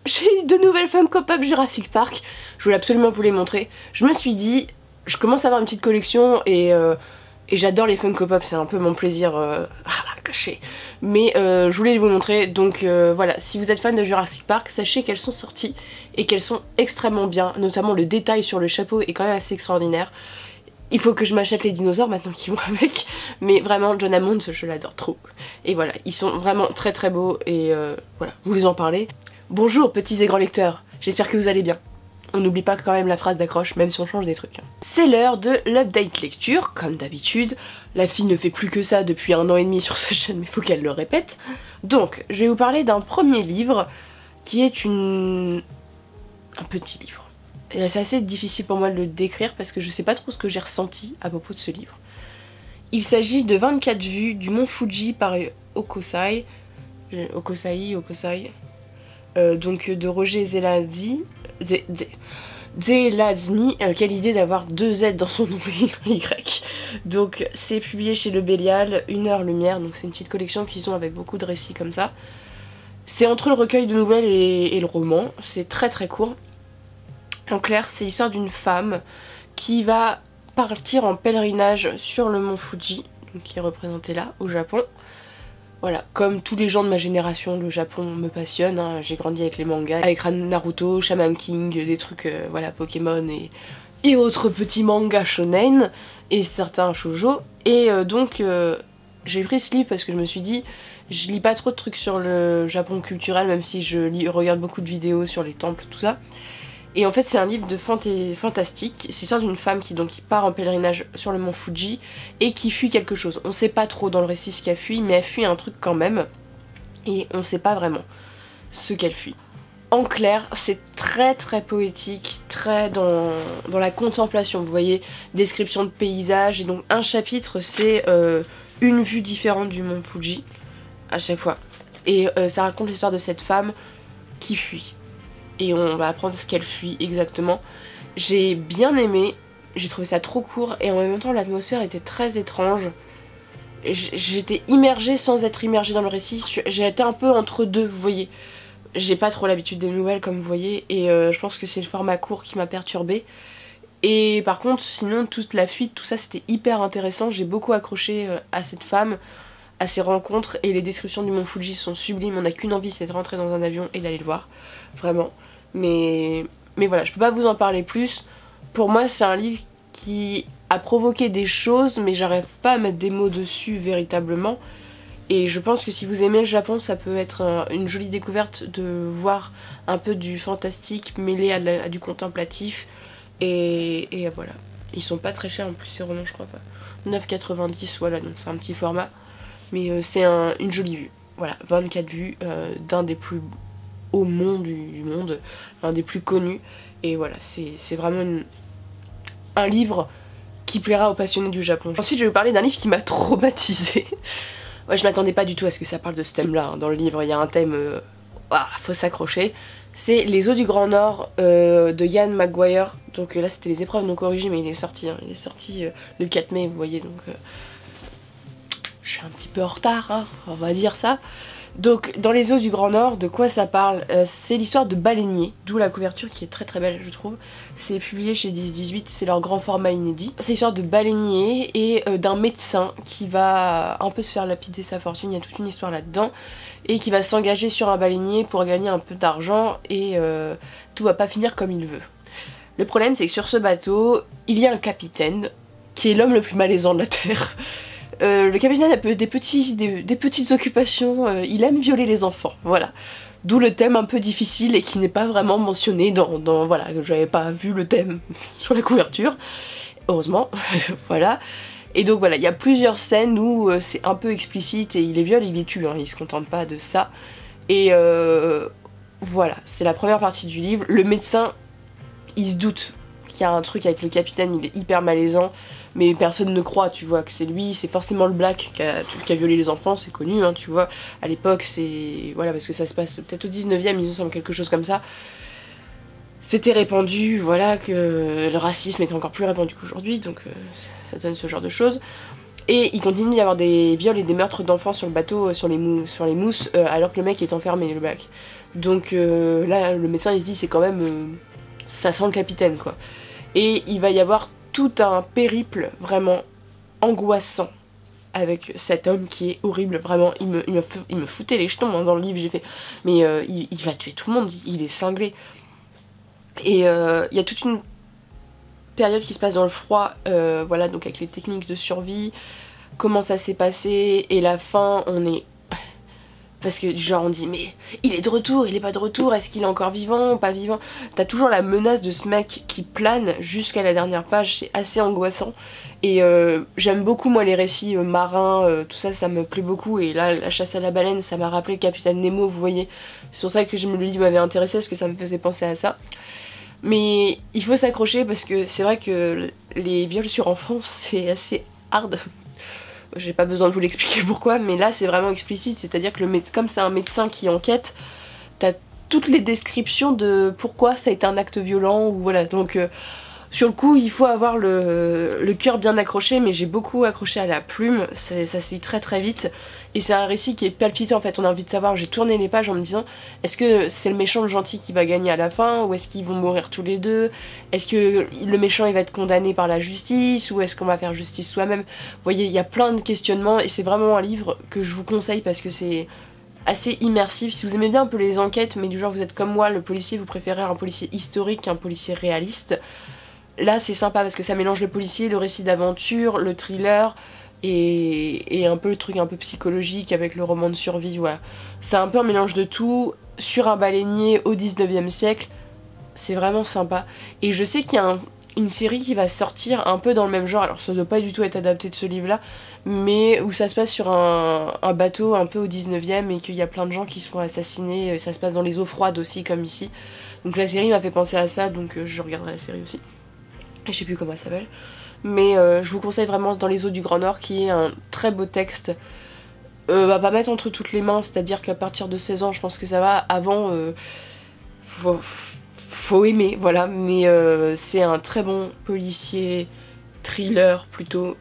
j'ai eu de nouvelles Funko Pop Jurassic Park. Je voulais absolument vous les montrer. Je me suis dit, je commence à avoir une petite collection et j'adore les Funko Pop, c'est un peu mon plaisir caché. Mais je voulais vous montrer, donc voilà, si vous êtes fan de Jurassic Park, sachez qu'elles sont sorties et qu'elles sont extrêmement bien, notamment le détail sur le chapeau est quand même assez extraordinaire. Il faut que je m'achète les dinosaures maintenant qui vont avec, mais vraiment John Hammond, je l'adore trop. Et voilà, ils sont vraiment très très beaux et voilà, je voulais en parler. Bonjour petits et grands lecteurs, j'espère que vous allez bien. On n'oublie pas quand même la phrase d'accroche, même si on change des trucs. C'est l'heure de l'update lecture, comme d'habitude. La fille ne fait plus que ça depuis 1 an et demi sur sa chaîne, mais faut qu'elle le répète. Donc, je vais vous parler d'un premier livre, qui est un petit livre. Et c'est assez difficile pour moi de le décrire, parce que je sais pas trop ce que j'ai ressenti à propos de ce livre. Il s'agit de 24 vues du mont Fuji par Okosai. Donc de Roger Zelazny. Zelazny, quelle idée d'avoir 2 Z dans son nom Y. Donc c'est publié chez Le Bélial, 1 heure lumière, donc c'est une petite collection qu'ils ont avec beaucoup de récits comme ça. C'est entre le recueil de nouvelles et le roman, c'est très très court. En clair, c'est l'histoire d'une femme qui va partir en pèlerinage sur le mont Fuji, donc qui est représenté là, au Japon. Voilà, comme tous les gens de ma génération, le Japon me passionne, hein. J'ai grandi avec les mangas, avec Naruto, Shaman King, des trucs, voilà, Pokémon et autres petits mangas shonen, et certains shoujo. Et donc, j'ai pris ce livre parce que je me suis dit, je lis pas trop de trucs sur le Japon culturel, même si je regarde beaucoup de vidéos sur les temples, tout ça. Et en fait c'est un livre de fantastique, c'est l'histoire d'une femme qui part en pèlerinage sur le mont Fuji et qui fuit quelque chose. On sait pas trop dans le récit ce qu'elle fuit, mais elle fuit un truc quand même, et on sait pas vraiment ce qu'elle fuit. En clair, c'est très très poétique, très dans la contemplation, vous voyez, description de paysage, et donc un chapitre c'est une vue différente du mont Fuji, à chaque fois. Et ça raconte l'histoire de cette femme qui fuit. Et on va apprendre ce qu'elle fuit exactement. J'ai bien aimé, j'ai trouvé ça trop court et en même temps l'atmosphère était très étrange. J'étais immergée sans être immergée dans le récit, j'ai été un peu entre deux, vous voyez. J'ai pas trop l'habitude des nouvelles comme vous voyez et je pense que c'est le format court qui m'a perturbée. Et par contre sinon toute la fuite, tout ça c'était hyper intéressant, j'ai beaucoup accroché à cette femme, à ses rencontres et les descriptions du mont Fuji sont sublimes, on n'a qu'une envie c'est de rentrer dans un avion et d'aller le voir, vraiment. Mais voilà, je peux pas vous en parler plus. Pour moi c'est un livre qui a provoqué des choses mais j'arrive pas à mettre des mots dessus véritablement. Et je pense que si vous aimez le Japon ça peut être une jolie découverte de voir un peu du fantastique mêlé à du contemplatif. Et voilà, ils sont pas très chers en plus ces romans je crois pas. 9,90 voilà, donc c'est un petit format. Mais c'est une jolie vue. Voilà, 24 vues d'un des plus hauts monts du monde, un des plus connus. Et voilà, c'est vraiment un livre qui plaira aux passionnés du Japon. Ensuite je vais vous parler d'un livre qui m'a traumatisée. Ouais, je m'attendais pas du tout à ce que ça parle de ce thème là, hein. Dans le livre il y a un thème, faut s'accrocher. C'est Les eaux du Grand Nord de Ian McGuire. Donc là c'était les épreuves non corrigées mais il est sorti, hein. Il est sorti le 4 mai vous voyez donc... je suis un petit peu en retard, hein, on va dire ça. Donc dans les eaux du Grand Nord, de quoi ça parle? C'est l'histoire de baleiniers, d'où la couverture qui est très très belle je trouve. C'est publié chez 10-18, c'est leur grand format inédit. C'est l'histoire de baleiniers et d'un médecin qui va un peu se faire lapider sa fortune, il y a toute une histoire là-dedans. Et qui va s'engager sur un baleinier pour gagner un peu d'argent et tout va pas finir comme il veut. Le problème c'est que sur ce bateau, il y a un capitaine qui est l'homme le plus malaisant de la Terre. Le capitaine a des petites occupations, il aime violer les enfants, voilà. D'où le thème un peu difficile et qui n'est pas vraiment mentionné dans voilà, j'avais pas vu le thème sur la couverture, heureusement, voilà. Et donc voilà, il y a plusieurs scènes où c'est un peu explicite et il les viole, il les tue, hein, il se contente pas de ça. Et voilà, c'est la première partie du livre. Le médecin, il se doute qu'il y a un truc avec le capitaine, il est hyper malaisant. Mais personne ne croit, tu vois, que c'est lui, c'est forcément le Black qui a violé les enfants, c'est connu, hein, tu vois. À l'époque, c'est... Voilà, parce que ça se passe peut-être au 19e, il me semble, quelque chose comme ça. C'était répandu, voilà, que le racisme était encore plus répandu qu'aujourd'hui, donc ça donne ce genre de choses. Et il continue d'y avoir des viols et des meurtres d'enfants sur le bateau, sur les mousses, alors que le mec est enfermé, le Black. Donc là, le médecin il se dit c'est quand même... ça sent le capitaine quoi. Et il va y avoir tout un périple vraiment angoissant avec cet homme qui est horrible, vraiment, il me foutait les jetons hein, dans le livre, j'ai fait, mais il va tuer tout le monde, il est cinglé. Et il y a toute une période qui se passe dans le froid, voilà, donc avec les techniques de survie, comment ça s'est passé, et la fin, on est... Parce que genre on dit mais il est de retour, il est pas de retour, est-ce qu'il est encore vivant, pas vivant. T'as toujours la menace de ce mec qui plane jusqu'à la dernière page, c'est assez angoissant. Et j'aime beaucoup moi les récits marins, tout ça, ça me plaît beaucoup. Et là la chasse à la baleine, ça m'a rappelé le Capitaine Nemo, vous voyez. C'est pour ça que le livre m'avait intéressé, parce que ça me faisait penser à ça. Mais il faut s'accrocher parce que c'est vrai que les viols sur enfants c'est assez hard. J'ai pas besoin de vous l'expliquer pourquoi, mais là c'est vraiment explicite, c'est-à-dire que comme c'est un médecin qui enquête, t'as toutes les descriptions de pourquoi ça a été un acte violent, ou voilà, donc sur le coup il faut avoir le cœur bien accroché, mais j'ai beaucoup accroché à la plume, ça se lit très très vite, et c'est un récit qui est palpitant en fait, on a envie de savoir, j'ai tourné les pages en me disant, est-ce que c'est le méchant le gentil qui va gagner à la fin, ou est-ce qu'ils vont mourir tous les deux, est-ce que le méchant il va être condamné par la justice, ou est-ce qu'on va faire justice soi-même. Vous voyez, il y a plein de questionnements, et c'est vraiment un livre que je vous conseille parce que c'est assez immersif. Si vous aimez bien un peu les enquêtes, mais du genre vous êtes comme moi, le policier, vous préférez un policier historique qu'un policier réaliste, là c'est sympa parce que ça mélange le policier, le récit d'aventure, le thriller et un peu le truc un peu psychologique avec le roman de survie, voilà. C'est un peu un mélange de tout sur un baleinier au 19e siècle, c'est vraiment sympa. Et je sais qu'il y a une série qui va sortir un peu dans le même genre, alors ça doit pas du tout être adapté de ce livre là, mais où ça se passe sur un bateau un peu au 19e et qu'il y a plein de gens qui se font assassiner, et ça se passe dans les eaux froides aussi comme ici. Donc la série m'a fait penser à ça, donc je regarderai la série aussi. Je sais plus comment elle s'appelle. Mais je vous conseille vraiment Dans les eaux du Grand Nord, qui est un très beau texte. Va pas mettre entre toutes les mains, c'est-à-dire qu'à partir de 16 ans je pense que ça va. Avant faut aimer, voilà. Mais c'est un très bon policier, thriller plutôt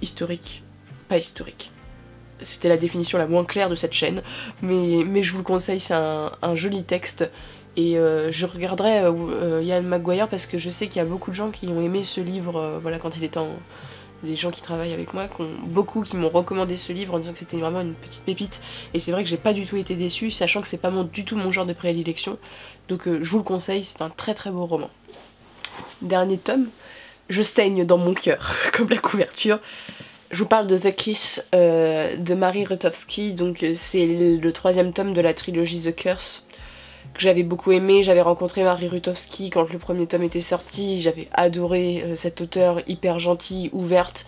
historique. Pas historique. C'était la définition la moins claire de cette chaîne. Mais je vous le conseille, c'est un joli texte. Et je regarderai Ian McGuire parce que je sais qu'il y a beaucoup de gens qui ont aimé ce livre, voilà, quand il était en... Les gens qui travaillent avec moi, beaucoup qui m'ont recommandé ce livre en disant que c'était vraiment une petite pépite. Et c'est vrai que j'ai pas du tout été déçue, sachant que c'est pas du tout mon genre de prédilection. Donc je vous le conseille, c'est un très très beau roman. Dernier tome, je saigne dans mon cœur, comme la couverture. Je vous parle de The Kiss de Marie Rutowski, donc c'est le 3e tome de la trilogie The Curse, que j'avais beaucoup aimé. J'avais rencontré Marie Rutowski quand le premier tome était sorti, j'avais adoré cette auteure hyper gentille, ouverte,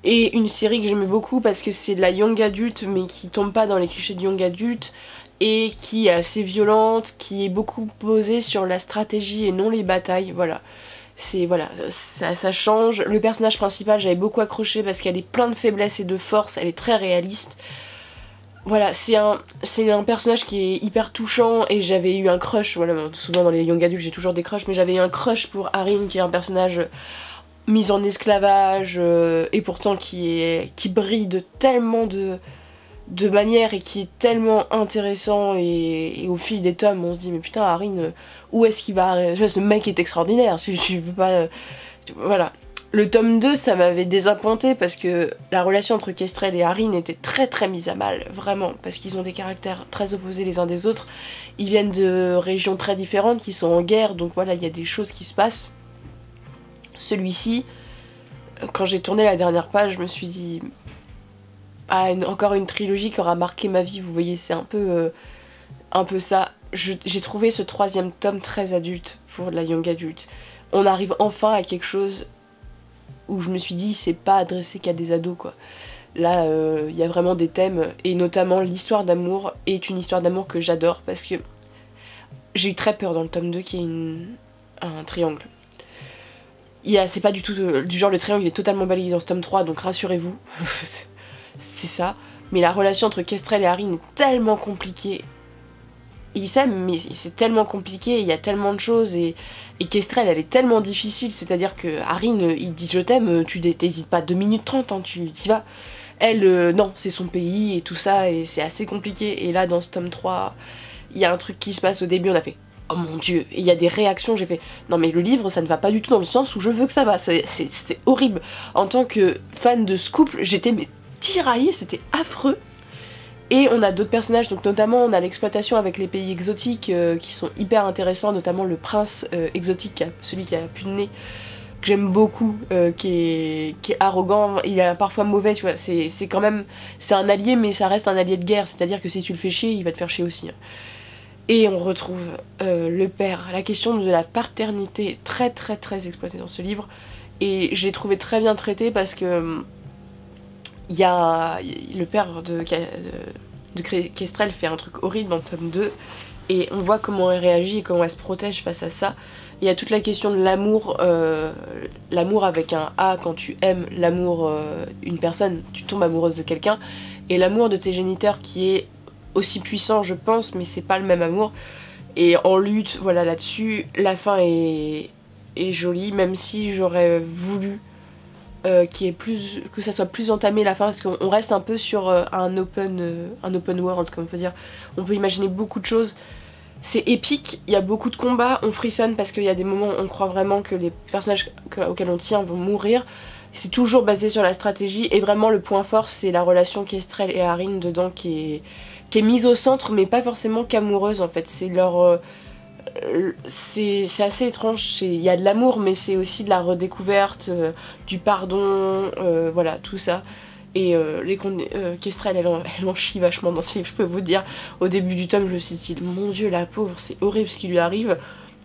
et une série que j'aimais beaucoup parce que c'est de la young adulte mais qui tombe pas dans les clichés de young adulte et qui est assez violente, qui est beaucoup posée sur la stratégie et non les batailles, voilà. Voilà, ça change. Le personnage principal, j'avais beaucoup accroché parce qu'elle est plein de faiblesses et de force, elle est très réaliste. Voilà, c'est un personnage qui est hyper touchant et j'avais eu un crush, voilà, souvent dans les young adultes j'ai toujours des crushs, mais j'avais eu un crush pour Arin, qui est un personnage mis en esclavage et pourtant qui brille de tellement de manières et qui est tellement intéressant, et au fil des tomes on se dit mais putain Arin, où est-ce qu'il va arriver, ce mec est extraordinaire, tu peux pas... Voilà. Le tome 2, ça m'avait désappointé parce que la relation entre Kestrel et Arin était très très mise à mal, vraiment, parce qu'ils ont des caractères très opposés les uns des autres. Ils viennent de régions très différentes, qui sont en guerre, donc voilà, il y a des choses qui se passent. Celui-ci, quand j'ai tourné la dernière page, je me suis dit... Ah, encore une trilogie qui aura marqué ma vie, vous voyez, c'est un peu ça. J'ai trouvé ce 3e tome très adulte pour la young adulte. On arrive enfin à quelque chose où je me suis dit c'est pas adressé qu'à des ados quoi. Là il y a vraiment des thèmes, et notamment l'histoire d'amour est une histoire d'amour que j'adore parce que j'ai eu très peur dans le tome 2 qu'il y ait un triangle. C'est pas du tout du genre, le triangle il est totalement balayé dans ce tome 3, donc rassurez-vous. C'est ça. Mais la relation entre Kestrel et Arin est tellement compliquée ils s'aiment, mais c'est tellement compliqué, il y a tellement de choses, et Kestrel, elle est tellement difficile, c'est-à-dire que Arin, il dit je t'aime, tu t'hésites pas 2 minutes 30, hein, tu y vas. Elle, non, c'est son pays et tout ça, et c'est assez compliqué. Et là, dans ce tome 3, il y a un truc qui se passe au début, on a fait oh mon dieu, et il y a des réactions, j'ai fait non mais le livre, ça ne va pas du tout dans le sens où je veux que ça va, c'était horrible. En tant que fan de ce couple, j'étais mais tiraillée, c'était affreux. Et on a d'autres personnages, donc notamment on a l'exploitation avec les pays exotiques qui sont hyper intéressants, notamment le prince exotique, celui qui a plus de nez, que j'aime beaucoup, qui est arrogant, il est parfois mauvais, tu vois, c'est quand même, c'est un allié mais ça reste un allié de guerre, c'est-à-dire que si tu le fais chier, il va te faire chier aussi. Et on retrouve le père, la question de la paternité très très très exploitée dans ce livre, et je l'ai trouvé très bien traité parce que il y a le père de Kestrel fait un truc horrible dans le tome 2, et on voit comment elle réagit et comment elle se protège face à ça. Il y a toute la question de l'amour, l'amour avec un A quand tu aimes l'amour une personne, tu tombes amoureuse de quelqu'un, et l'amour de tes géniteurs qui est aussi puissant je pense, mais c'est pas le même amour. Et en lutte, voilà, là-dessus, la fin est jolie, même si j'aurais voulu que ça soit plus entamé la fin, parce qu'on reste un peu sur un open world, comme on peut dire. On peut imaginer beaucoup de choses. C'est épique, il y a beaucoup de combats, on frissonne parce qu'il y a des moments où on croit vraiment que les personnages auxquels on tient vont mourir. C'est toujours basé sur la stratégie, et vraiment le point fort c'est la relation Kestrel et Arin dedans qui est mise au centre, mais pas forcément qu'amoureuse en fait. C'est leur... c'est assez étrange, il y a de l'amour mais c'est aussi de la redécouverte, du pardon, voilà tout ça. Et Kestrel elle en chie vachement dans ce livre, je peux vous dire. Au début du tome je me suis dit mon dieu la pauvre, c'est horrible ce qui lui arrive,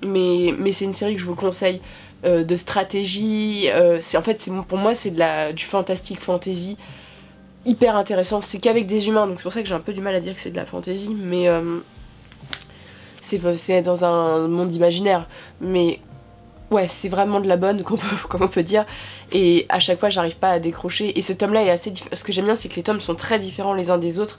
mais c'est une série que je vous conseille, de stratégie, en fait pour moi c'est du fantastique fantasy hyper intéressant. C'est qu'avec des humains, donc c'est pour ça que j'ai un peu du mal à dire que c'est de la fantasy, mais c'est dans un monde imaginaire, mais ouais, c'est vraiment de la bonne, comme on peut dire, et à chaque fois j'arrive pas à décrocher. Et ce tome là est assez différent. Ce que j'aime bien c'est que les tomes sont très différents les uns des autres,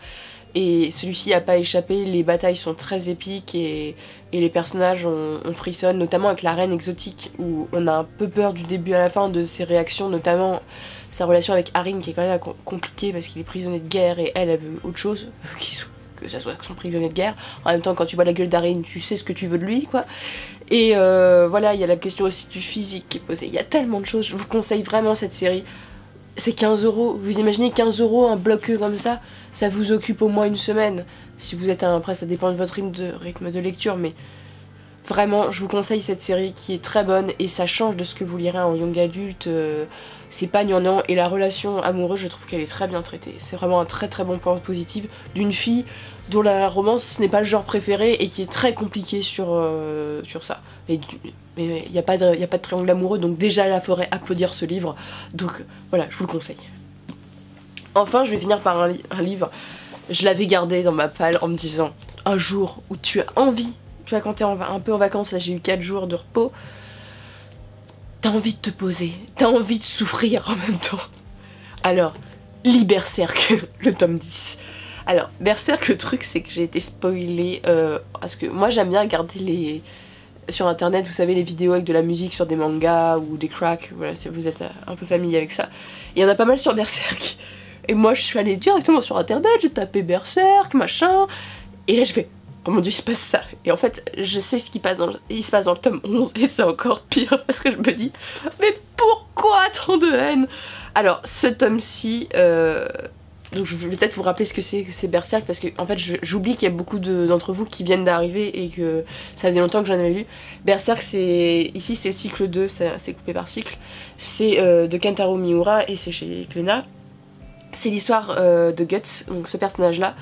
et celui-ci a pas échappé. Les batailles sont très épiques, et les personnages on frissonne, notamment avec la reine exotique où on a un peu peur du début à la fin de ses réactions, notamment sa relation avec Arin qui est quand même compliquée parce qu'il est prisonnier de guerre et elle veut autre chose que ça soit son prisonnier de guerre. En même temps, quand tu vois la gueule d'Arin, tu sais ce que tu veux de lui, quoi. Et voilà, il y a la question aussi du physique qui est posée. Il y a tellement de choses, je vous conseille vraiment cette série. C'est 15 €, vous imaginez 15 € un bloc comme ça vous occupe au moins une semaine. Si vous êtes après ça dépend de votre rythme de lecture, mais vraiment je vous conseille cette série qui est très bonne, et ça change de ce que vous lirez en young adulte, c'est pas gnangnan, et la relation amoureuse je trouve qu'elle est très bien traitée. C'est vraiment un très très bon point positif d'une fille dont la romance n'est pas le genre préféré et qui est très compliquée sur ça. Mais il n'y a pas de triangle amoureux, donc déjà là faudrait applaudir ce livre, donc voilà, je vous le conseille. Enfin je vais finir par un livre, je l'avais gardé dans ma palle en me disant un jour où tu as envie, tu vois quand t'es un peu en vacances, là j'ai eu 4 jours de repos, t'as envie de te poser, t'as envie de souffrir en même temps. Alors, lis Berserk, le tome 10. Alors, Berserk, le truc c'est que j'ai été spoilée, parce que moi j'aime bien regarder sur internet, vous savez, les vidéos avec de la musique sur des mangas ou des cracks, voilà, si vous êtes un peu familier avec ça. Il y en a pas mal sur Berserk. Et moi je suis allée directement sur internet, j'ai tapé Berserk, machin, et là je fais oh mon dieu il se passe ça. Et en fait je sais ce qui il se passe dans le tome 11, et c'est encore pire parce que je me dis mais pourquoi tant de haine. Alors ce tome-ci, donc je vais peut-être vous rappeler ce que c'est Berserk, parce que en fait j'oublie qu'il y a beaucoup d'entre vous qui viennent d'arriver et que ça faisait longtemps que j'en avais lu. Berserk ici c'est le cycle 2, c'est coupé par cycle, c'est de Kentaro Miura et c'est chez Glénat. C'est l'histoire de Guts, donc ce personnage là,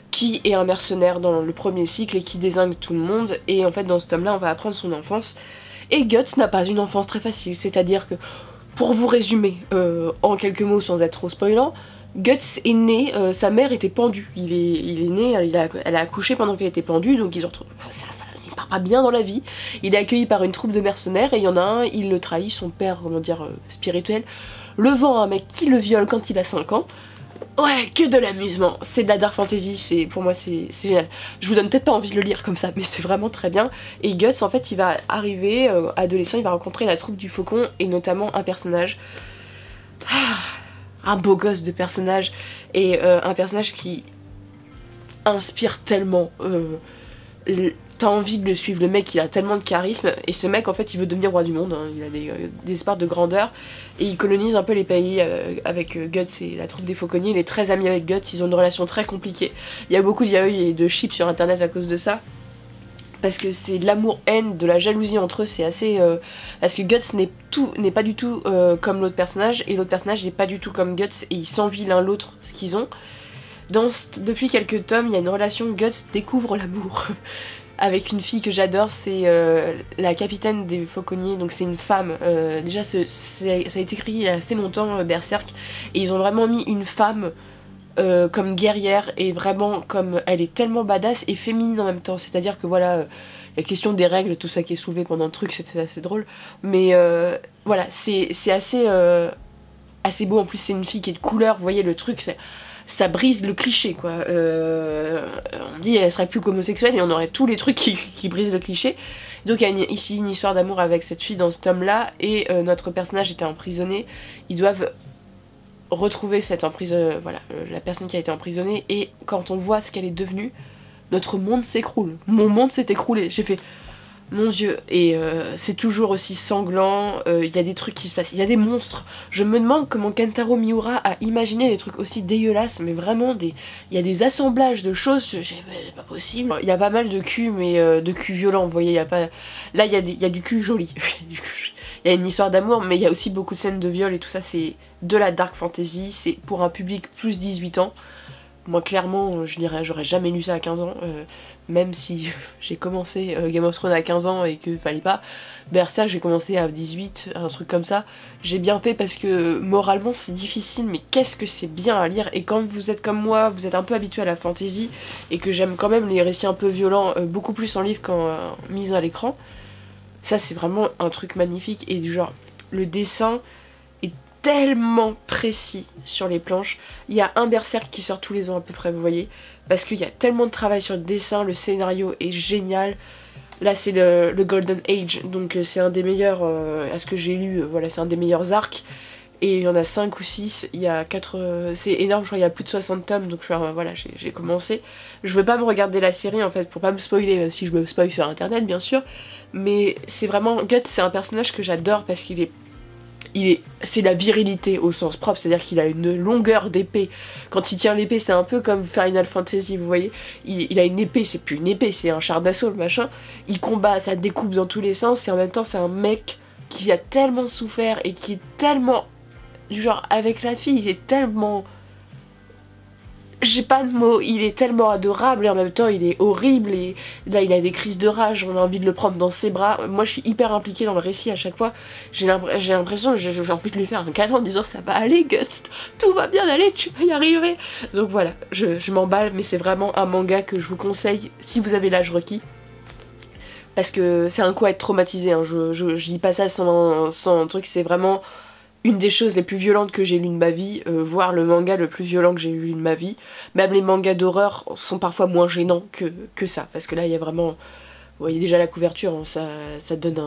qui est un mercenaire dans le premier cycle et qui dézingue tout le monde, et en fait dans ce tome là on va apprendre son enfance. Et Guts n'a pas une enfance très facile, c'est-à-dire que, pour vous résumer en quelques mots sans être trop spoilant, Guts est né, sa mère était pendue, il est né, elle a accouché pendant qu'elle était pendue, donc ils ont retrouvé ça ne part pas bien dans la vie. Il est accueilli par une troupe de mercenaires et il y en a un, il le trahit, son père, comment dire, spirituel, le vend à un mec qui le viole quand il a 5 ans. Ouais, que de l'amusement. C'est de la dark fantasy, pour moi c'est génial. Je vous donne peut-être pas envie de le lire comme ça, mais c'est vraiment très bien. Et Guts, en fait, il va arriver, adolescent, il va rencontrer la troupe du Faucon, et notamment un personnage, un beau gosse de personnage, et un personnage qui inspire tellement. T'as envie de le suivre, le mec il a tellement de charisme, et ce mec en fait il veut devenir roi du monde, hein. Il a des espoirs de grandeur, et il colonise un peu les pays avec Guts et la troupe des fauconniers. Il est très ami avec Guts, ils ont une relation très compliquée. Il y a beaucoup de yaoi et de chips sur internet à cause de ça, parce que c'est de l'amour-haine, de la jalousie entre eux, c'est assez... parce que Guts n'est pas du tout comme l'autre personnage, et l'autre personnage n'est pas du tout comme Guts, et ils s'envient l'un l'autre ce qu'ils ont. Depuis quelques tomes, il y a une relation Guts découvre l'amour avec une fille que j'adore, c'est la capitaine des fauconniers, donc c'est une femme. Déjà ça a été écrit il y a assez longtemps, Berserk, et ils ont vraiment mis une femme comme guerrière, et vraiment comme elle est tellement badass et féminine en même temps, c'est-à-dire que voilà, la question des règles, tout ça qui est soulevé pendant le truc, c'était assez drôle, mais voilà, c'est assez beau. En plus c'est une fille qui est de couleur, vous voyez le truc, ça brise le cliché quoi. On dit elle serait plus qu'homosexuelle et on aurait tous les trucs qui brisent le cliché. Donc il y a une histoire d'amour avec cette fille dans ce tome là, et notre personnage était emprisonné. Ils doivent retrouver voilà, la personne qui a été emprisonnée, et quand on voit ce qu'elle est devenue, notre monde s'écroule. Mon monde s'est écroulé. J'ai fait mon dieu, et c'est toujours aussi sanglant, il y a des trucs qui se passent, il y a des monstres. Je me demande comment Kentaro Miura a imaginé des trucs aussi dégueulasses, mais vraiment, il y a des assemblages de choses, c'est pas possible. Il y a pas mal de cul, mais de cul violent, vous voyez, il y a pas... Là, il y a du cul joli, il y a une histoire d'amour, mais il y a aussi beaucoup de scènes de viol, et tout ça, c'est de la dark fantasy, c'est pour un public plus 18 ans. Moi clairement j'aurais jamais lu ça à 15 ans, même si j'ai commencé Game of Thrones à 15 ans et que fallait pas. Berserk j'ai commencé à 18, un truc comme ça. J'ai bien fait parce que moralement c'est difficile, mais qu'est-ce que c'est bien à lire. Et quand vous êtes comme moi, vous êtes un peu habitué à la fantasy, et que j'aime quand même les récits un peu violents, beaucoup plus en livre qu'en mise à l'écran, ça c'est vraiment un truc magnifique. Et du genre, le dessin tellement précis sur les planches. Il y a un Berserk qui sort tous les ans à peu près, vous voyez, parce qu'il y a tellement de travail sur le dessin, le scénario est génial. Là c'est le Golden Age, donc c'est un des meilleurs, à ce que j'ai lu, voilà, c'est un des meilleurs arcs, et il y en a 5 ou 6, il y a 4, c'est énorme, je crois, il y a plus de 60 tomes, donc voilà, j'ai commencé. Je veux pas me regarder la série en fait pour pas me spoiler, même si je me spoil sur internet bien sûr, mais c'est vraiment, Guts c'est un personnage que j'adore parce qu'il est c'est la virilité au sens propre, c'est-à-dire qu'il a une longueur d'épée. Quand il tient l'épée, c'est un peu comme Final Fantasy, vous voyez. Il a une épée, c'est plus une épée, c'est un char d'assaut, le machin. Il combat, ça découpe dans tous les sens, et en même temps, c'est un mec qui a tellement souffert, et qui est tellement... Du genre, avec la fille, il est tellement... J'ai pas de mots, il est tellement adorable, et en même temps il est horrible, et là il a des crises de rage, on a envie de le prendre dans ses bras. Moi je suis hyper impliquée dans le récit à chaque fois, j'ai l'impression que j'ai envie de lui faire un câlin en disant ça va aller Guts, tout va bien aller, tu vas y arriver. Donc voilà, je m'emballe, mais c'est vraiment un manga que je vous conseille si vous avez l'âge requis. Parce que c'est un coup à être traumatisé, hein. Je dis pas ça sans truc, c'est vraiment... une des choses les plus violentes que j'ai lues de ma vie, voire le manga le plus violent que j'ai lu de ma vie. Même les mangas d'horreur sont parfois moins gênants que ça, parce que là il y a vraiment... Vous voyez déjà la couverture, hein, ça donne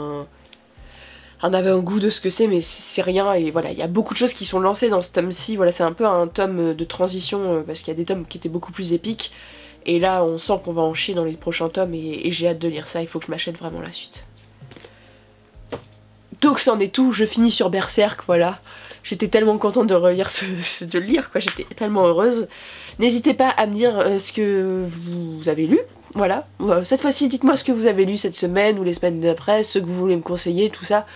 un avant-goût de ce que c'est, mais c'est rien, et voilà, il y a beaucoup de choses qui sont lancées dans ce tome-ci. Voilà, c'est un peu un tome de transition, parce qu'il y a des tomes qui étaient beaucoup plus épiques, et là on sent qu'on va en chier dans les prochains tomes, et j'ai hâte de lire ça, il faut que je m'achète vraiment la suite. Donc c'en est tout, je finis sur Berserk, voilà. J'étais tellement contente de relire de le lire, quoi, j'étais tellement heureuse. N'hésitez pas à me dire ce que vous avez lu, voilà. Cette fois-ci, dites-moi ce que vous avez lu cette semaine ou les semaines d'après, ce que vous voulez me conseiller, tout ça.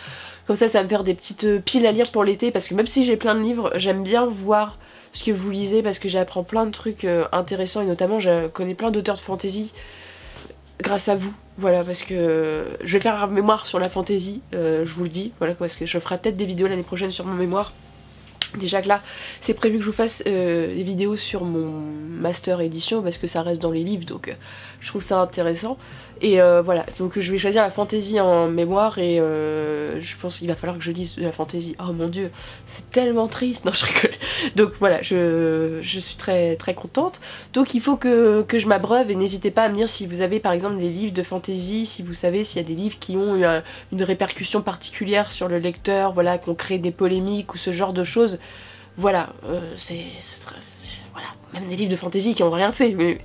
Comme ça va me faire des petites piles à lire pour l'été, parce que même si j'ai plein de livres, j'aime bien voir ce que vous lisez, parce que j'apprends plein de trucs intéressants, et notamment je connais plein d'auteurs de fantasy grâce à vous. Voilà, parce que je vais faire un mémoire sur la fantasy, je vous le dis, voilà, parce que je ferai peut-être des vidéos l'année prochaine sur mon mémoire. Déjà que là, c'est prévu que je vous fasse des vidéos sur mon master édition, parce que ça reste dans les livres, donc je trouve ça intéressant. Et voilà, donc je vais choisir la fantasy en mémoire et je pense qu'il va falloir que je lise de la fantasy. Oh mon dieu, c'est tellement triste. Non, je rigole. Donc voilà, je suis très très contente. Donc il faut que je m'abreuve et n'hésitez pas à me dire si vous avez par exemple des livres de fantasy, si vous savez s'il y a des livres qui ont une répercussion particulière sur le lecteur, voilà, qu'on crée des polémiques ou ce genre de choses. Voilà, voilà, même des livres de fantasy qui n'ont rien fait, mais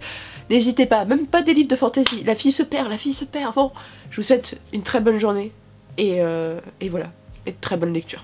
n'hésitez pas, même pas des livres de fantasy, la fille se perd, la fille se perd. Bon, je vous souhaite une très bonne journée et voilà, et de très bonne lecture.